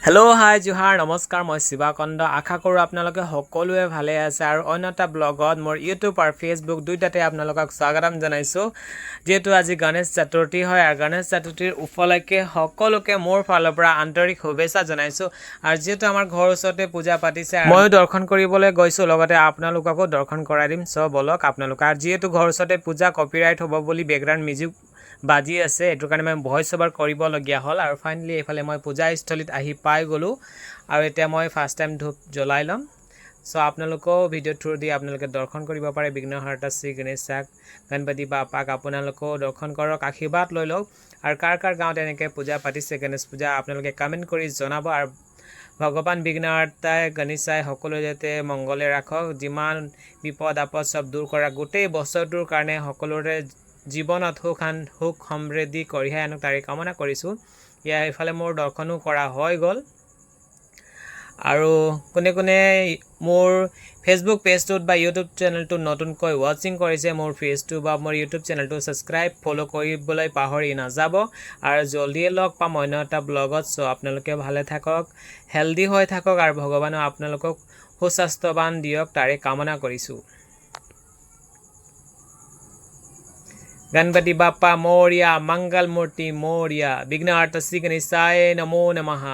Hello' হাই জুহাৰ নমস্কাৰ মই শিৱাকন্দ আশা কৰোঁ আপোনালোকে সকলোৱে ভালে আছে আৰু অন্য এটা ব্লগত মোৰ ইউটিউব আৰু ফেচবুক দুইটাতে আপোনালোকক স্বাগতম জনাইছোঁ যিহেতু আজি গণেশ চতুৰ্থী হয় আৰু গণেশ চতুৰ্থীৰ উপলক্ষে সকলোকে মোৰ ফালৰ পৰা আন্তৰিক শুভেচ্ছা জনাইছোঁ আৰু যিহেতু আমাৰ ঘৰৰ ওচৰতে পূজা পাতিছে ময়ো দৰ্শন কৰিবলৈ গৈছোঁ লগতে আপোনালোককো দৰ্শন কৰাই দিম চ' বলক আপোনালোক আৰু যিহেতু ঘৰৰ ওচৰতে পূজা কপিৰাইট হ'ব বুলি বেকগ্ৰাউণ্ড মিউজিক বাজি আছে এইটো কাৰণে মই ভইচ অভাৰ কৰিবলগীয়া হ'ল আৰু ফাইনেলি এইফালে মই পূজাস্থলীত আহি পাই গ'লোঁ আৰু এতিয়া মই ফাৰ্ষ্ট টাইম ধূপ জ্বলাই ল'ম চ' আপোনালোকেও ভিডিঅ' থ্ৰু দি আপোনালোকে দৰ্শন কৰিব পাৰে বিঘ্নহাৰ্তা শ্ৰী গণেশক গণপতি বাপ্পাক আপোনালোকেও দৰ্শন কৰক আশীৰ্বাদ লৈ লওক আৰু কাৰ গাঁৱত এনেকৈ পূজা পাতিছে গণেশ পূজা আপোনালোকে কমেণ্ট কৰি জনাব আৰু ভগৱান বিঘ্নহাৰ্তাই গণেশাই সকলো যাতে মংগলে ৰাখক যিমান বিপদ আপদ চব দূৰ কৰা গোটেই বছৰটোৰ কাৰণে সকলোৰে জীৱনত সুখ সমৃদ্ধি কঢ়িয়াই আনক তাৰে কামনা কৰিছোঁ ইয়াৰ এইফালে মোৰ দৰ্শনো কৰা হৈ গ'ল আৰু কোনে মোৰ ফেচবুক পেজটোত বা ইউটিউব চেনেলটো নতুনকৈ ৱাচিং কৰিছে মোৰ পেজটো বা মোৰ ইউটিউব চেনেলটো ছাবস্ক্ৰাইব ফ'ল' কৰিবলৈ পাহৰি নাযাব আৰু জলদিয়ে লগ পাম অন্য এটা ব্লগত চ' আপোনালোকে ভালে থাকক হেল্ডি হৈ থাকক আৰু ভগৱানে আপোনালোকক সুস্বাস্থ্যৱান দিয়ক তাৰে কামনা কৰিছোঁ गणपति बाप्पा मोरिया मंगल मूर्ति मोरिया विघ्नहर्ता श्री गणेशाय नमो नमः।